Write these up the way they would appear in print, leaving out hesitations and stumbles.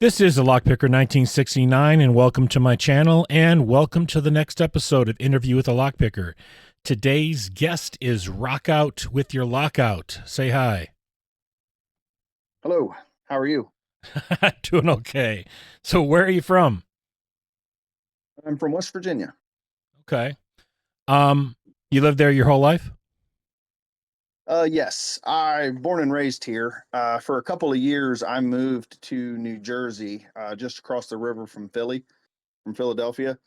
This is the Lockpicker 1969, and welcome to my channel, and welcome to the next episode of Interview with a Lockpicker. Today's guest is Rockout with Your Lockout. Say hi. Hello, how are you? Doing okay. So where are you from? I'm from West Virginia. Okay. You lived there your whole life? Yes, I'm born and raised here. For a couple of years, I moved to New Jersey, just across the river from Philadelphia.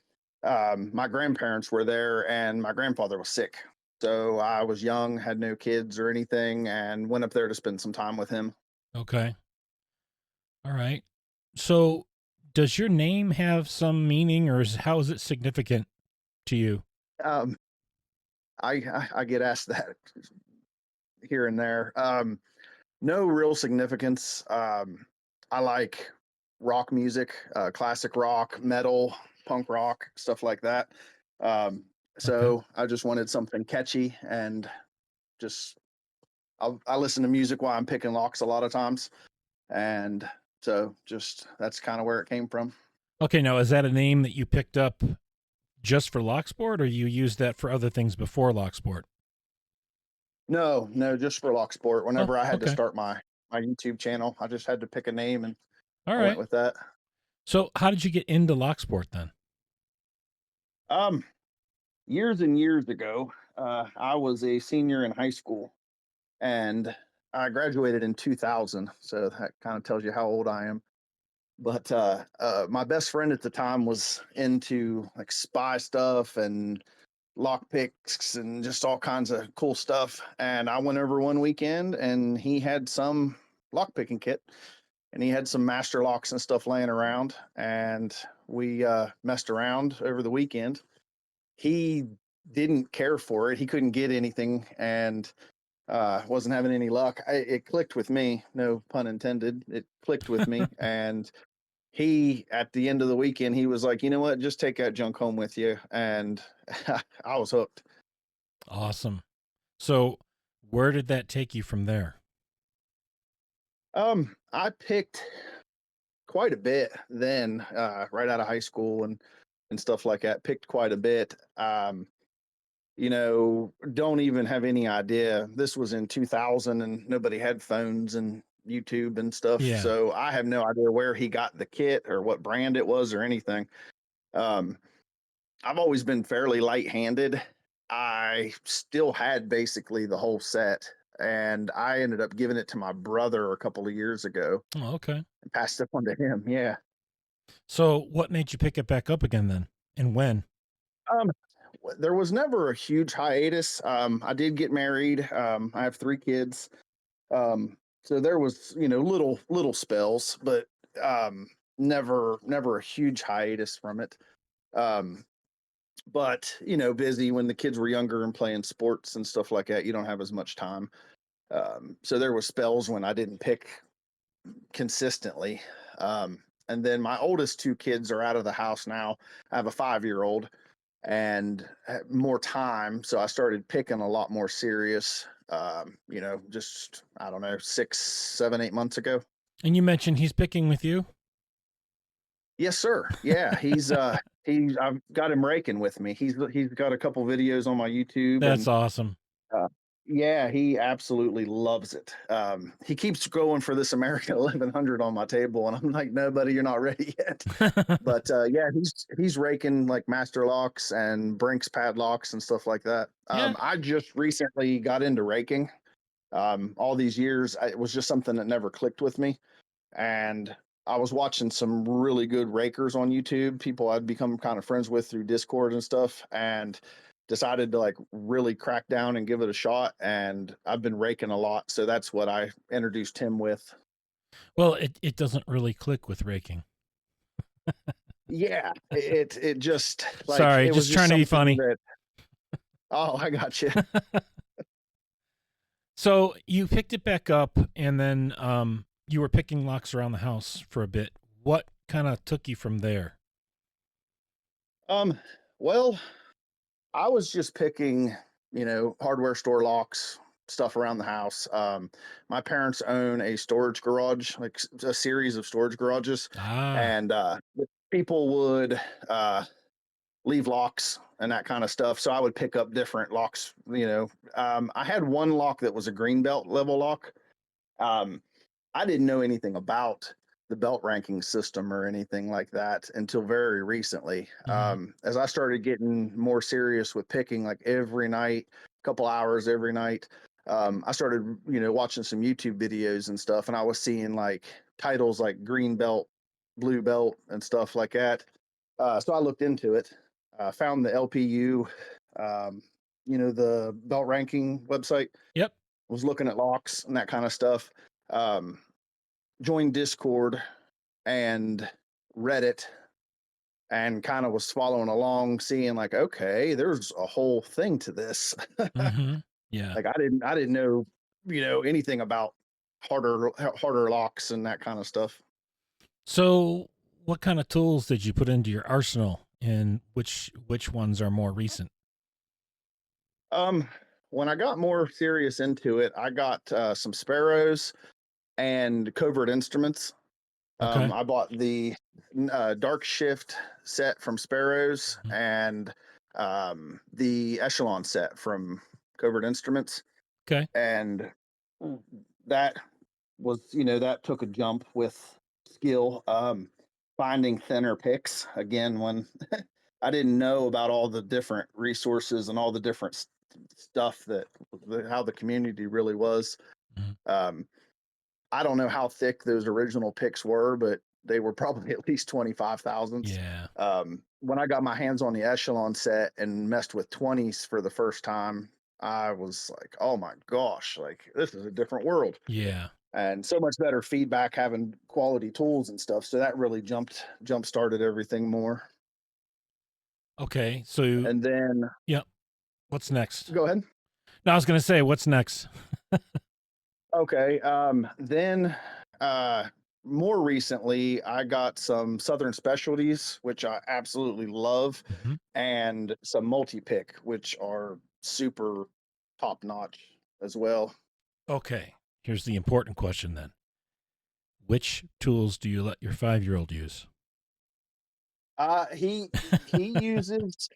My grandparents were there, and my grandfather was sick. So I was young, had no kids or anything, and went up there to spend some time with him. Okay. All right. So does your name have some meaning, or how is it significant to you? Um, I get asked that here and there. No real significance. I like rock music, classic rock, metal, punk rock, stuff like that. Um, Okay. so I just wanted something catchy and just I listen to music while I'm picking locks a lot of times, and so just that's kind of where it came from. Okay, now is that a name that you picked up just for Locksport, or you used that for other things before Locksport? No, no, just for lock sport. Oh, Whenever I had to okay. start my YouTube channel, I just had to pick a name and All I went right. with that. So how did you get into Locksport then? Um, Years and years ago, I was a senior in high school and I graduated in 2000. So that kind of tells you how old I am. But my best friend at the time was into like spy stuff and lock picks and just all kinds of cool stuff. And I went over one weekend and he had some lock picking kit and he had some master locks and stuff laying around. And we messed around over the weekend. He didn't care for it. He couldn't get anything and wasn't having any luck. It clicked with me, no pun intended. It clicked with me, and he at the end of the weekend he was like, you know what, just take that junk home with you, and I was hooked. Awesome. So where did that take you from there? I picked quite a bit then, right out of high school and stuff like that. Picked quite a bit. Don't even have any idea. This was in 2000 and nobody had phones and YouTube and stuff. Yeah. So I have no idea where he got the kit or what brand it was or anything. Um, I've always been fairly light-handed. I still had basically the whole set, and I ended up giving it to my brother a couple of years ago Oh, okay. and passed it on to him. Yeah. So what made you pick it back up again then? And when? Um, there was never a huge hiatus. I did get married. I have 3 kids. So there was, little spells, but never a huge hiatus from it. Um, but busy when the kids were younger and playing sports and stuff like that. You don't have as much time. So there was spells when I didn't pick consistently. And then my oldest 2 kids are out of the house now. I have a 5-year old and more time. So I started picking a lot more serious, just, I don't know, 6, 7, 8 months ago. And you mentioned he's picking with you? Yes, sir. Yeah. I've got him raking with me. He's got a couple videos on my YouTube That's and, awesome. uh, yeah, he absolutely loves it. He keeps going for this American 1100 on my table, and I'm like, no, buddy, you're not ready yet. But yeah, he's raking like master locks and Brinks padlocks and stuff like that. Yeah. I just recently got into raking. All these years, it was just something that never clicked with me, and I was watching some really good rakers on YouTube, people I'd become kind of friends with through Discord and stuff, and decided to like really crack down and give it a shot. And I've been raking a lot, so that's what I introduced him with. Well, it doesn't really click with raking. Yeah, it just like Sorry, it was just just trying to be something funny. that. Oh, I got you. So you picked it back up, and then you were picking locks around the house for a bit. What kind of took you from there? Well, I was just picking, hardware store locks, stuff around the house. My parents own a storage garage, like a series of storage garages, Ah. and people would leave locks and that kind of stuff. So I would pick up different locks. I had one lock that was a green belt level lock. Um, I didn't know anything about the belt ranking system or anything like that until very recently. Mhm. As I started getting more serious with picking, like every night, a couple hours every night, I started, watching some YouTube videos and stuff, and I was seeing like titles like green belt, blue belt, and stuff like that. So I looked into it, found the LPU, um, the belt ranking website, Yep. was looking at locks and that kind of stuff. Um, Joined Discord and Reddit and kind of was following along, seeing like, okay, there's a whole thing to this. Mhm. Yeah. Like I didn't know, anything about harder locks and that kind of stuff. So, what kind of tools did you put into your arsenal, and which ones are more recent? Um, when I got more serious into it, I got some sparrows and covert instruments. Okay. I bought the Dark Shift set from Sparrows Mhm. and the Echelon set from Covert Instruments, Okay. and that that took a jump with skill. Finding thinner picks again when I didn't know about all the different resources and all the different stuff that how the community really was. Mhm. Um, I don't know how thick those original picks were, but they were probably at least 25 thousandths. Yeah. When I got my hands on the Echelon set and messed with 20s for the first time, I was like, oh my gosh, like this is a different world. Yeah. And so much better feedback having quality tools and stuff. So that really jump started everything more. Okay. So, And then yep. What's next? go ahead. No, I was going to say, what's next? Okay. Then more recently, I got some Southern specialties, which I absolutely love, Mhm. and some multi pick, which are super top notch as well. Okay. Here's the important question then. Which tools do you let your 5-year-old use? He uses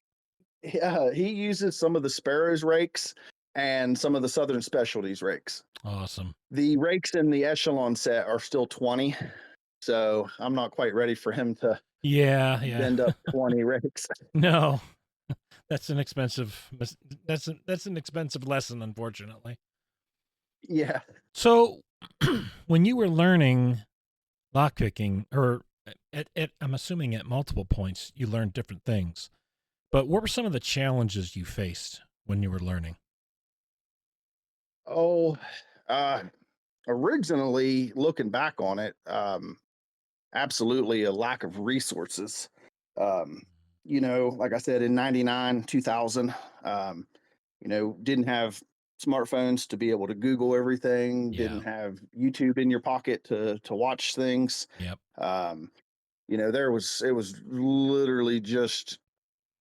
he uses some of the Sparrows rakes and some of the Southern specialties rakes. Awesome. The rakes in the Echelon set are still 20, so I'm not quite ready for him to Yeah, yeah. bend up 20 rakes. No. That's an expensive that's an expensive lesson, unfortunately. Yeah. So, when you were learning lockpicking, or I'm assuming at multiple points you learned different things, but what were some of the challenges you faced when you were learning? Oh, uh, originally looking back on it, absolutely a lack of resources. Um, like I said, in 99, 2000, didn't have smartphones to be able to Google everything, didn't Yeah. have YouTube in your pocket to watch things. Yep. Um, it was literally just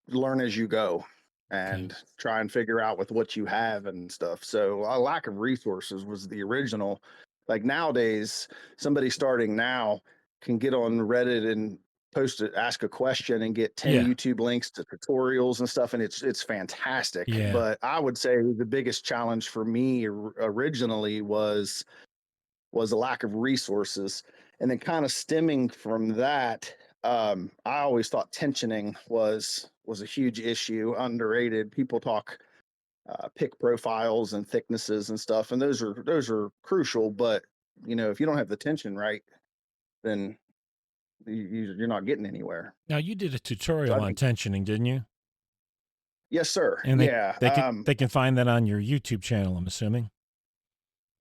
learn as you go Okay. and try and figure out with what you have and stuff. So a lack of resources was the original. Like nowadays, somebody starting now can get on Reddit and post it, ask a question and get 10 Yeah. YouTube links to tutorials and stuff. And it's fantastic. Yeah. But I would say the biggest challenge for me originally was a lack of resources. And then kind of stemming from that, I always thought tensioning was a huge issue, underrated. People talk pick profiles and thicknesses and stuff, and those are crucial. But if you don't have the tension right, then you're not getting anywhere. Now you did a So I tutorial on think tensioning, didn't you? yes, sir. And Yeah. they can find that on your YouTube channel, I'm assuming.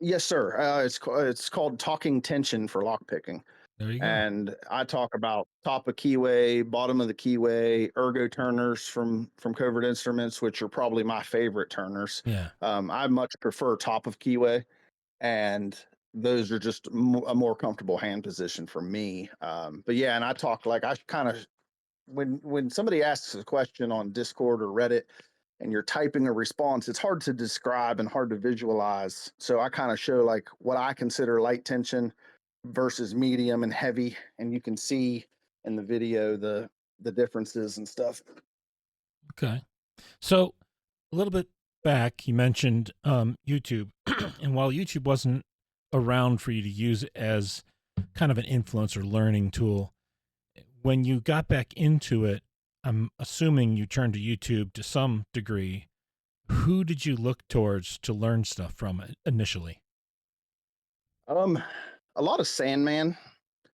Yes, sir. It's called Talking Tension for Lockpicking. There you go. And I talk about top of keyway, bottom of the keyway, ergo turners from Covert Instruments, which are probably my favorite turners. Yeah. I much prefer top of keyway, and those are just a more comfortable hand position for me. But yeah, and I talk like I kind of when somebody asks a question on Discord or Reddit, and you're typing a response, it's hard to describe and hard to visualize. So I kind of show like what I consider light tension versus medium and heavy, and you can see in the video the differences and stuff. Okay. So a little bit back, you mentioned YouTube, and while YouTube wasn't around for you to use as kind of an influence or learning tool, when you got back into it, I'm assuming you turned to YouTube to some degree. Who did you look towards to learn stuff from initially? Um, a lot of Sandman.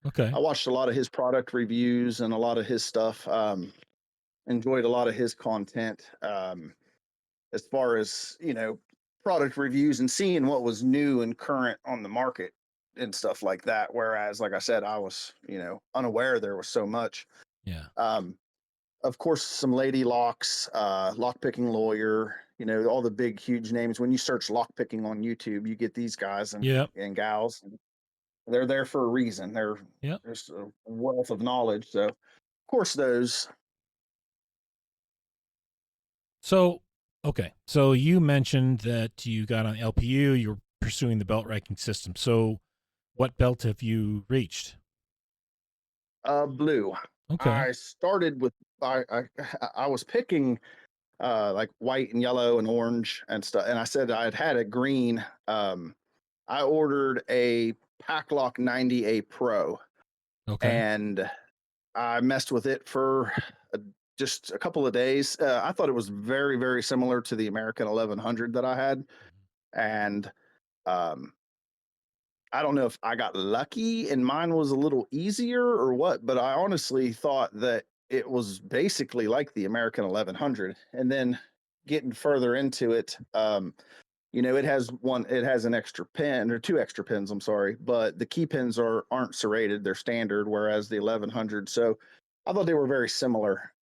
Okay. I watched a lot of his product reviews and a lot of his stuff. Enjoyed a lot of his content. As far as product reviews and seeing what was new and current on the market and stuff like that. Whereas, like I said, I was unaware there was so much. Yeah. Um, of course, some lady locks, lock picking lawyer. All the big, huge names. When you search lock picking on YouTube, you get these guys Yep. and gals. They're there for a reason. Yep. There's a wealth of knowledge. So, of course, those. So, okay. So you mentioned that you got on LPU, you were pursuing the belt ranking system. So, what belt have you reached? Blue. Okay. I started with I was picking like white and yellow and orange and stuff, and I said I had a green. I ordered a Packlock 90A Pro, Okay. and I messed with it for a, just a couple of days. I thought it was very, very similar to the American 1100 that I had, and um, I don't know if I got lucky and mine was a little easier or what, but I honestly thought that it was basically like the American 1100. And then getting further into it, it has an extra pin or two extra pins, I'm sorry, but the key pins aren't serrated, they're standard, whereas the 1100. So I thought they were very similar.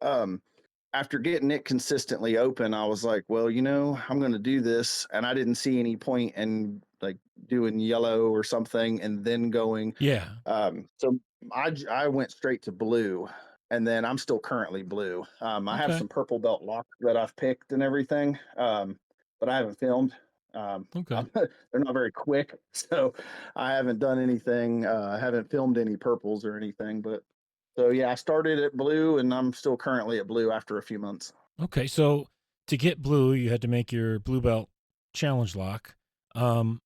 After getting it consistently open, I was like, well, I'm going to do this. And I didn't see any point in like doing yellow or something and then going. Yeah. So I went straight to blue, and then I'm still currently blue. I have Okay. some purple belt locks that I've picked and everything, but I haven't filmed. Okay. They're not very quick, so I haven't done anything. I haven't filmed any purples or anything, but so yeah, I started at blue and I'm still currently at blue after a few months. Okay. So, to get blue, you had to make your blue belt challenge lock. Um,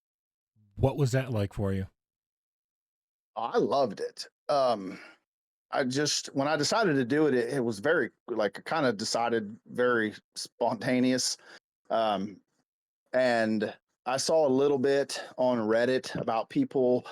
what was that like for you? I loved it. I just when I decided to do it, it was very like kind of decided very spontaneous. Um, and I saw a little bit on Reddit about people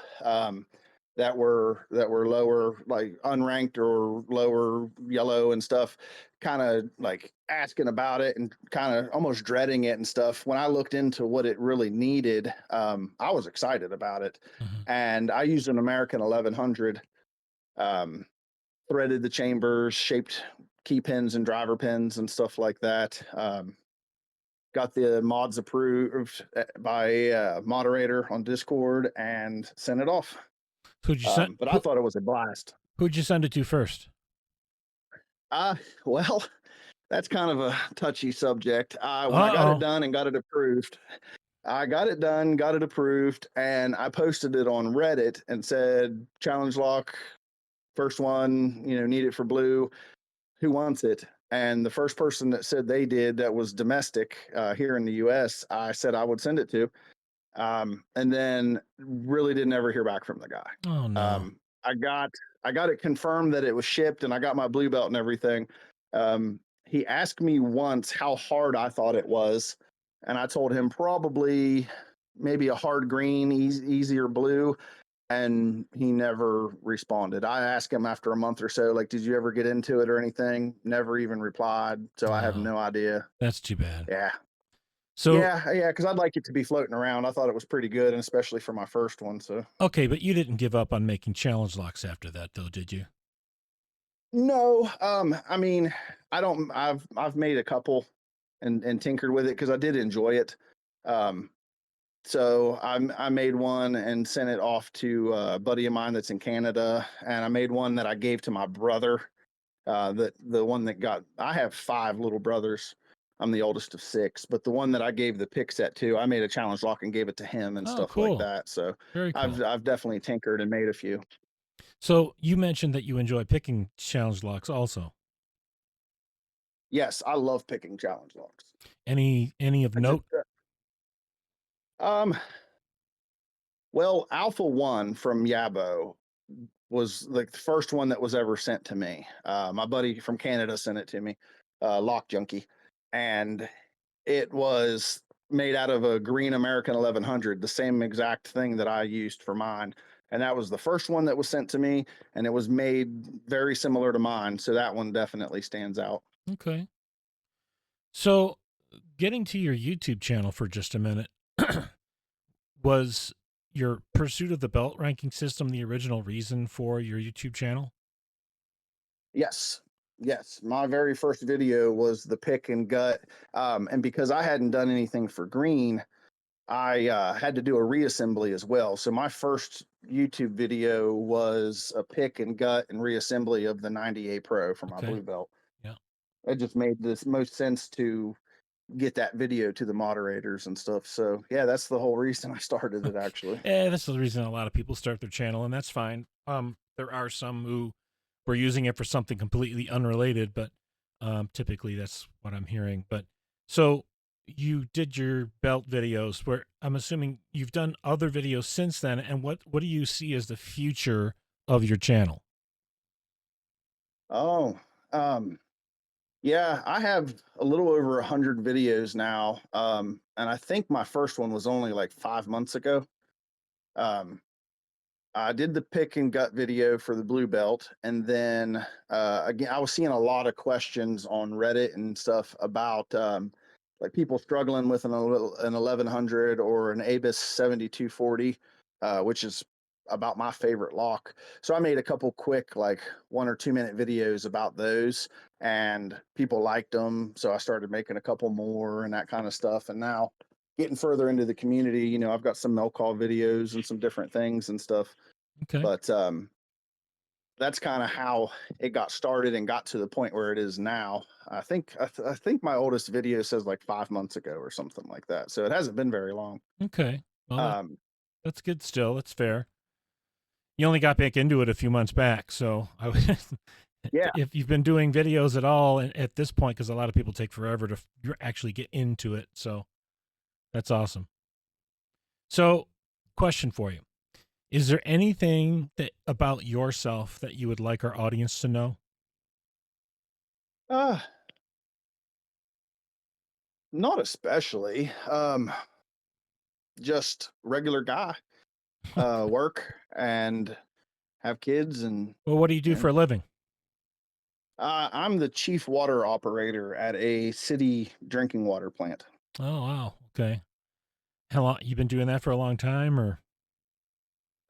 that were lower, like unranked or lower yellow and stuff, kind of like asking about it and kind of almost dreading it and stuff. When I looked into what it really needed, I was excited about it, Mhm. and I used an American 1100. Um, Threaded the chambers, shaped key pins and driver pins and stuff like that. Got the mods approved by a moderator on Discord and sent it off. Who'd you send? But I thought it was a blast. Who'd you send it to first? Well, that's kind of a touchy subject. When I Uh got it oh. done and got it approved, I got it done, got it approved, and I posted it on Reddit and said, "Challenge lock, first one, need it for blue. Who wants it?" And the first person that said they did that was domestic here in the US, I said I would send it to. And then really didn't ever hear back from the guy. Oh no. Um, I got I got it confirmed that it was shipped, and I got my blue belt and everything. He asked me once how hard I thought it was, and I told him probably maybe a hard green, easier blue, and he never responded. I asked him after a month or so, like, "Did you ever get into it or anything?" Never even replied. So I have Oh, no idea. that's too bad. Yeah, So, yeah, because I'd like it to be floating around. I thought it was pretty good, and especially for my first one. So okay, but you didn't give up on making challenge locks after that, though, did you? no, I mean, I don't. I've made a couple and tinkered with it because I did enjoy it. Um, so I made one and sent it off to a buddy of mine that's in Canada, and I made one that I gave to my brother. That the one that got. I have five little brothers. I'm the oldest of six, but the one that I gave the pick set to, I made a challenge lock and gave it to him and Oh, stuff like cool. that. So Very I've cool. I've definitely tinkered and made a few. So you mentioned that you enjoy picking challenge locks also. Yes, I love picking challenge locks. Any of I just note? um well, Alpha One from Yabo was like the first one that was ever sent to me. My buddy from Canada sent it to me, Lock Junkie, and it was made out of a green American 1100, the same exact thing that I used for mine. And that was the first one that was sent to me, and it was made very similar to mine. So that one definitely stands out. Okay. So getting to your YouTube channel for just a minute, was your pursuit of the belt ranking system the original reason for your YouTube channel? Yes. Yes. My very first video was the pick and gut. And because I hadn't done anything for green, I had to do a reassembly as well. So my first YouTube video was a pick and gut and reassembly of the 90A Pro for my Okay. blue belt. Yeah. It just made this most sense to get that video to the moderators and stuff. So yeah, that's the whole reason I started it actually. Yeah, that's the reason a lot of people start their channel, and that's fine. There are some who were using it for something completely unrelated, but typically that's what I'm hearing. But so you did your belt videos, where I'm assuming you've done other videos since then, and what do you see as the future of your channel? Oh, um, yeah, I have a little over 100 videos now. And I think my first one was only like 5 months ago. Um, I did the pick and gut video for the blue belt, and then again, I was seeing a lot of questions on Reddit and stuff about like people struggling with an 1100 or an Abus 7240, which is about my favorite lock. So I made a couple quick like 1 or 2 minute videos about those, and people liked them. So I started making a couple more and that kind of stuff. And now getting further into the community, I've got some mail call videos and some different things and stuff, Okay. but that's kind of how it got started and got to the point where it is now. I think my oldest video says like 5 months ago or something like that. So it hasn't been very long. Okay. Well, Um, that's good still. That's fair. You only got back into it a few months back, so I would yeah. if you've been doing videos at all at this point, because a lot of people take forever to actually get into it, so that's awesome. So, question for you: is there anything that about yourself that you would like our audience to know? Uh, Not especially. Just regular guy. Work and have kids, and Well, what do you you do know, for a living? I'm the chief water operator at a city drinking water plant. Oh, wow. Okay. How long you been doing that for a long time, or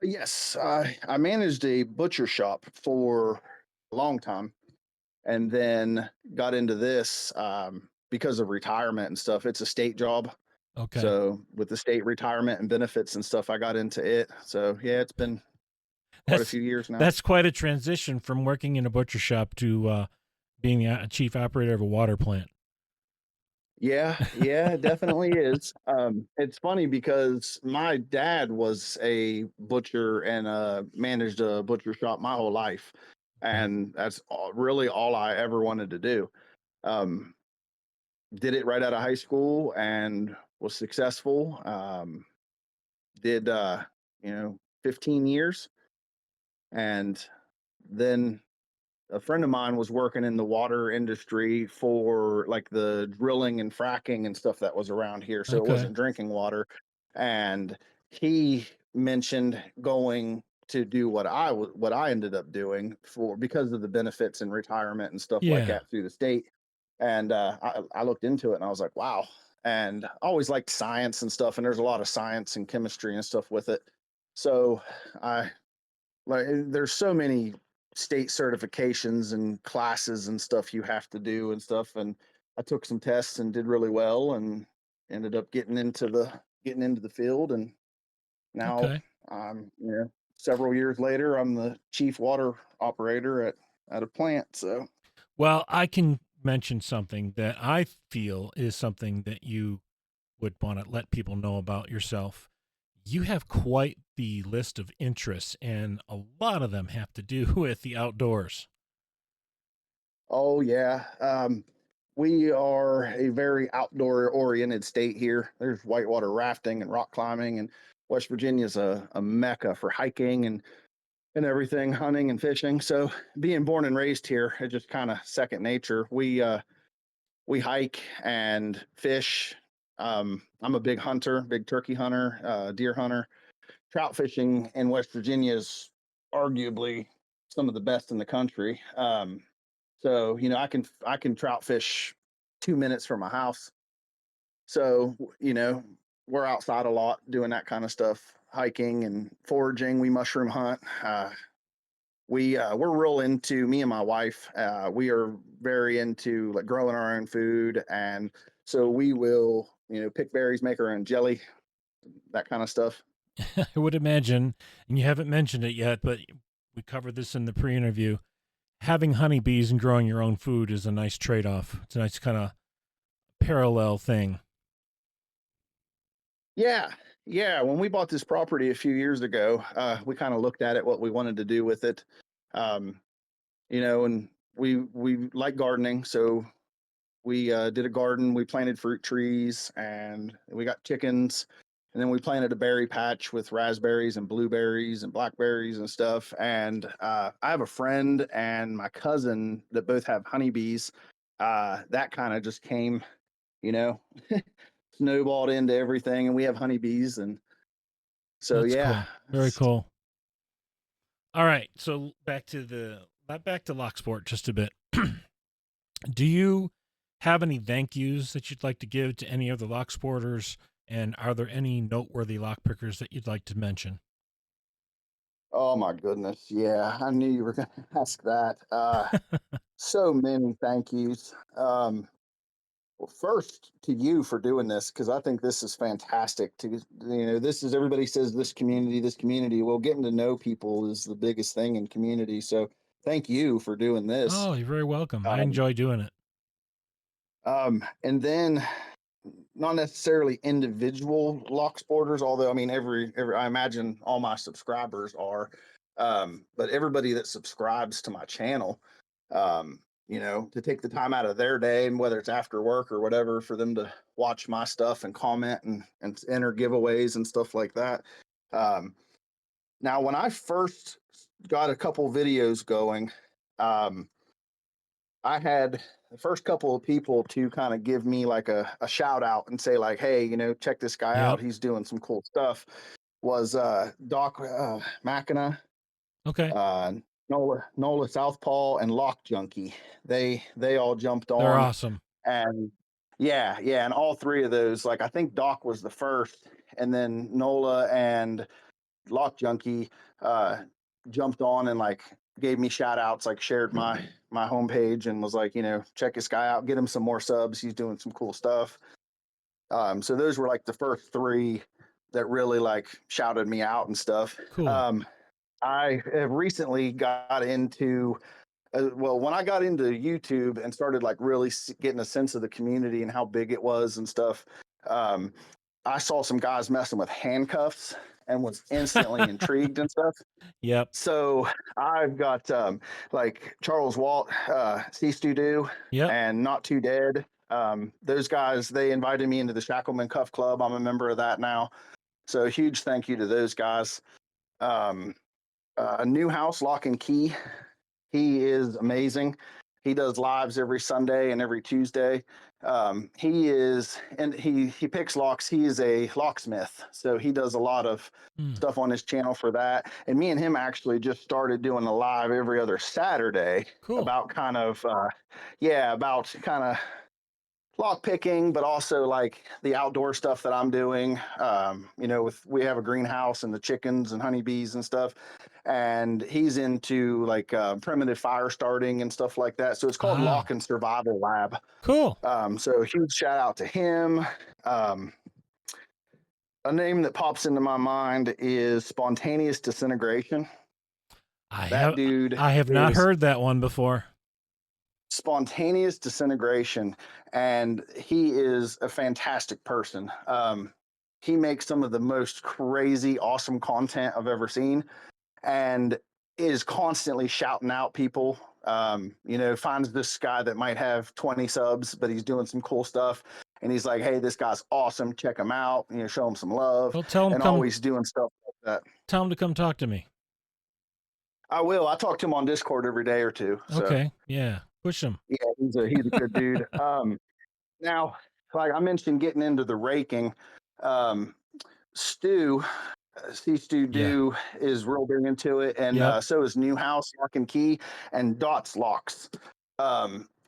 Yes, I managed a butcher shop for a long time, and then got into this because of retirement and stuff. It's a state job, okay? so with the state retirement and benefits and stuff, I got into it. So yeah, it's been quite a That's few years now. that's quite a transition from working in a butcher shop to being the chief operator of a water plant. Yeah, yeah, it definitely is. It's funny because my dad was a butcher and managed a butcher shop my whole life, Okay. and that's really all I ever wanted to do. Um, did it right out of high school and was successful. Did 15 years, and then a friend of mine was working in the water industry for like the drilling and fracking and stuff that was around here, so it Okay. wasn't drinking water. And he mentioned going to do what I ended up doing for because of the benefits and retirement and stuff like Yeah. that through the state. And I looked into it and I was like, wow. And I always liked science and stuff, and there's a lot of science and chemistry and stuff with it. So I there's so many state certifications and classes and stuff you have to do and stuff, and I took some tests and did really well and ended up getting into the field, and now Okay. I'm several years later I'm the chief water operator at a plant. So Well, I can mentioned something that I feel is something that you would want to let people know about yourself. You have quite the list of interests, and a lot of them have to do with the outdoors. Oh yeah. We are a very outdoor oriented state here. There's whitewater rafting and rock climbing, and West Virginia's a mecca for hiking and everything, hunting and fishing. So being born and raised here, it's just kind of second nature. We hike and fish. I'm a big hunter, big turkey hunter, deer hunter. Trout fishing in West Virginia is arguably some of the best in the country. So I can trout fish 2 minutes from my house. So we're outside a lot doing that kind of stuff, hiking and foraging. We mushroom hunt. We're real into me and my wife. We are very into like growing our own food, and so we will pick berries, make our own jelly, that kind of stuff. I would imagine, and you haven't mentioned it yet, but we covered this in the pre interview. Having honeybees and growing your own food is a nice trade off. It's a nice kind of parallel thing. Yeah, yeah. When we bought this property a few years ago, we kind of looked at it, what we wanted to do with it. Um, and we like gardening, so we did a garden. We planted fruit trees, and we got chickens. And then we planted a berry patch with raspberries and blueberries and blackberries and stuff. And I have a friend and my cousin that both have honeybees. That kind of just came, you know, snowballed into everything. And we have honeybees. And so, That's yeah. cool. Very cool. All right, so back to Locksport just a bit. Do you have any thank yous that you'd like to give to any of the lock sporters? And are there any noteworthy lock pickers that you'd like to mention? Oh, my goodness. Yeah. I knew you were going to ask that. So many thank yous. Well, first to you for doing this because I think this is fantastic. This is everybody says this community, this community. Well, getting to know people is the biggest thing in community. So thank you for doing this. Oh, you're very welcome. I Um, enjoy doing it. and then not necessarily individual lock sporters, although I mean every I imagine all my subscribers are, but everybody that subscribes to my channel, to take the time out of their day and whether it's after work or whatever for them to watch my stuff and comment and enter giveaways and stuff like that. Um, Now, when I first got a couple videos going, um, I had the first couple of people to kind of give me like a shout out and say like, hey, check this guy out. Yep. He's doing some cool stuff. Was Doc Machina, Okay. uh, Nola Southpaw, and Lock Junkie. They all jumped They're on, awesome. and yeah, and all three of those, like I think Doc was the first, and then Nola and Lock Junkie uh, jumped on and like gave me shout outs, like shared my homepage and was like, check this guy out, get him some more subs. He's doing some cool stuff. So those were like the first three that really like shouted me out and stuff. Cool. Um, I have recently got into well, when I got into YouTube and started like really getting a sense of the community and how big it was and stuff, um, I saw some guys messing with handcuffs and was instantly intrigued and stuff. Yep. So I've got like Charles Walt, C Stu Yep. and Not Too Dead. Those guys, they invited me into the Shackleman Cuff Club. I'm a member of that now. So a huge thank you to those guys. Um, Newhouse Lock and Key. He is amazing. He does lives every Sunday and every Tuesday. He is, and he picks locks. He is a locksmith, so he does a lot of Mm, stuff on his channel for that. And me and him actually just started doing a live every other Saturday cool. about about kind of lock picking, but also like the outdoor stuff that I'm doing. With we have a greenhouse and the chickens and honeybees and stuff, and he's into like primitive fire starting and stuff like that. So it's called Lock Wow. and Survival Lab. Cool. So a huge shout out to him. Um, a name that pops into my mind is Spontaneous Disintegration. I That have dude I have not is heard that one before. spontaneous disintegration, and he is a fantastic person. He makes some of the most crazy, awesome content I've ever seen, and is constantly shouting out people. Finds this guy that might have 20 subs, but he's doing some cool stuff. And he's like, hey, this guy's awesome. Check him out. Show him some love Well, and always doing stuff like that. tell him to come talk to me. I will. I talk to him on Discord every day or two. So Okay. Yeah. Push him. yeah, he's a good dude. Now, like I mentioned, getting into the raking, um, Stu C Stu Yeah. Do is real big into it, and Yep. so is Newhouse Lock and Key and Dots Locks.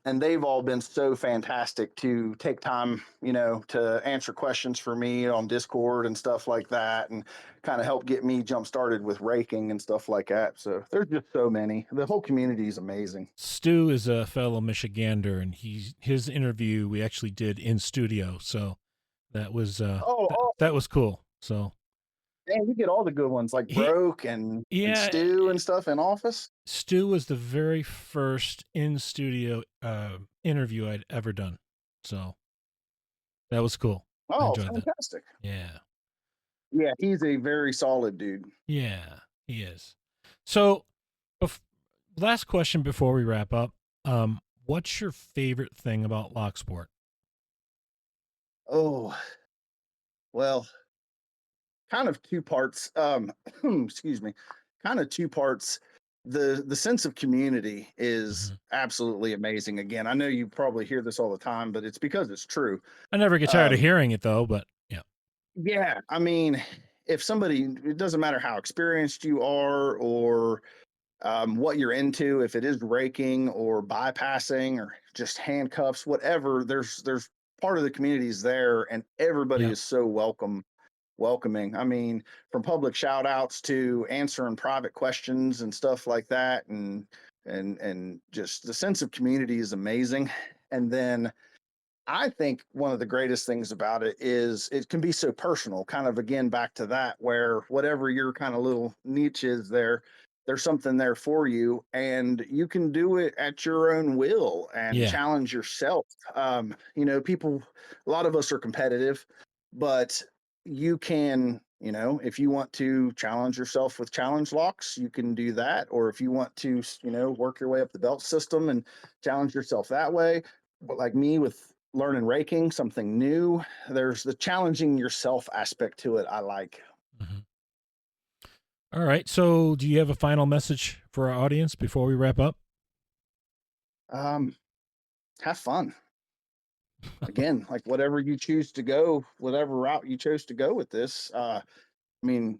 And they've all been so fantastic to take time, to answer questions for me on Discord and stuff like that, and kind of help get me jump started with raking and stuff like that. So there's just so many. The whole community is amazing. Stu is a fellow Michigander, and his interview we actually did in studio, so that was Oh, that awesome. was cool. So Man, you get all the good ones like he Broke and yeah, Stu and stuff in Office. Stu was the very first in studio interview I'd ever done. So that was cool. I Oh, enjoyed that. fantastic. Yeah. Yeah, he's a very solid dude. Yeah, he is. So, bef- last question before we wrap up. What's your favorite thing about lock sport? Oh, well, kind of two parts. Excuse me, kind of two parts. The sense of community is Mhm. absolutely amazing. Again, I know you probably hear this all the time, but it's because it's true. I never get tired of Um, hearing it though, but yeah. yeah, I mean, if somebody, it doesn't matter how experienced you are or what you're into, if it is raking or bypassing or just handcuffs, whatever, there's part of the community is there, and everybody Yeah. is so welcoming. I mean, from public shout outs to answering private questions and stuff like that. And just the sense of community is amazing. And then I think one of the greatest things about it is it can be so personal, kind of again back to that, where whatever your kind of little niche is there, there's something there for you, and you can do it at your own will and Yeah. challenge yourself. People, a lot of us are competitive, but you can, if you want to challenge yourself with challenge locks, you can do that. Or if you want to, work your way up the belt system and challenge yourself that way, but like me with learning raking, something new. There's the challenging yourself aspect to it. I like. Mhm. All right. So, do you have a final message for our audience before we wrap up? Um, have fun. Again, like whatever you choose to go, whatever route you chose to go with this. I mean,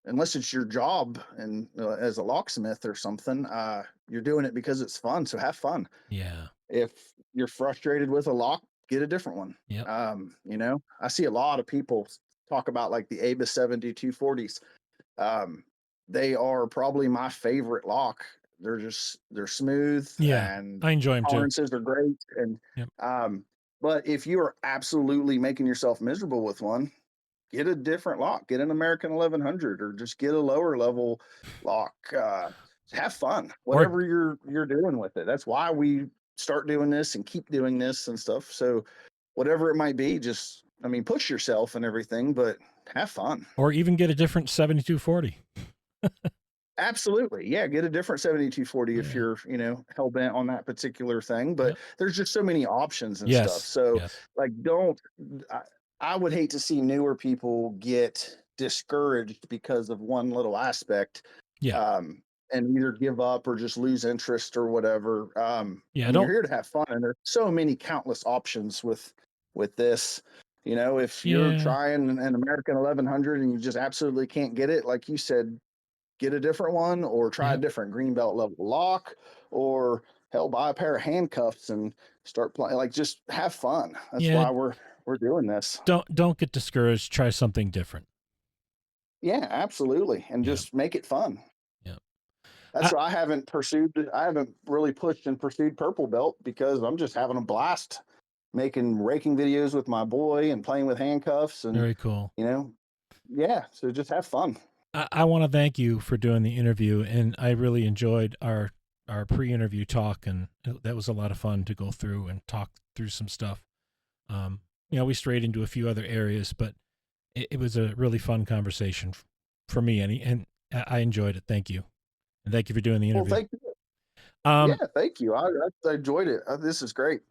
unless it's your job and as a locksmith or something, you're doing it because it's fun. So have fun. Yeah. If you're frustrated with a lock, get a different one. Yep. I see a lot of people talk about like the ABA 7240s. Um, they are probably my favorite lock. They're smooth Yeah. and I enjoy him too. tolerances are great. And Yep. um, but if you are absolutely making yourself miserable with one, get a different lock. Get an American 1100 or just get a lower level lock. Have fun, Or whatever you're doing with it. That's why we start doing this and keep doing this and stuff. So whatever it might be, just I mean, push yourself and everything, but have fun. or even get a different 7240. Absolutely. Yeah, get a different 7240 if Yeah. you're, hell bent on that particular thing, but Yep. there's just so many options and stuff. Yes. So, Yes. like don't I, I would hate to see newer people get discouraged because of one little aspect, Yeah. um and either give up or just lose interest or whatever. I Yeah. mean, you're Don't. here to have fun, and there's so many countless options with this. If you're Yeah. trying an American 1100 and you just absolutely can't get it, like you said, get a different one or try a Yep. different green belt level lock, or hell, buy a pair of handcuffs and start playing. Like, just have fun. That's Yeah. why we're doing this. Don't get discouraged. Try something different. Yeah, absolutely, and Yeah. just make it fun. Yeah. That's I, why I haven't really pushed and pursued purple belt, because I'm just having a blast making raking videos with my boy and playing with handcuffs, and very cool. you know yeah, so just have fun. I want to thank you for doing the interview, and I really enjoyed our our pre-interview talk, and that was a lot of fun to go through and talk through some stuff. Um, we strayed into a few other areas, but it was a really fun conversation for me, and I enjoyed it. Thank you, and thank you for doing the Well, interview. thank you. Yeah, Um, thank you. I enjoyed it. This is great.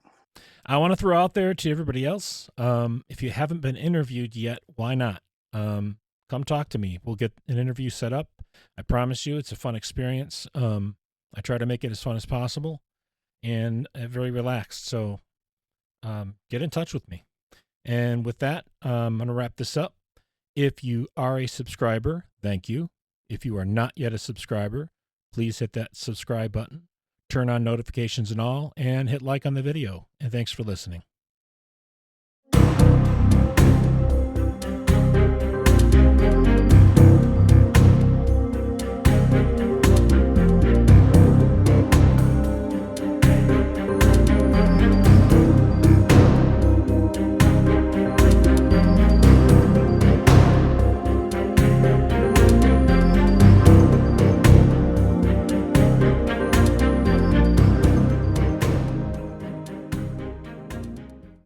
I want to throw out there to everybody else, if you haven't been interviewed yet, why not? Come talk to me. We'll get an interview set up. I promise you, it's a fun experience. I try to make it as fun as possible and very relaxed. So get in touch with me. And with that, I'm going to wrap this up. If you are a subscriber, thank you. If you are not yet a subscriber, please hit that subscribe button, turn on notifications and all, and hit like on the video. And thanks for listening.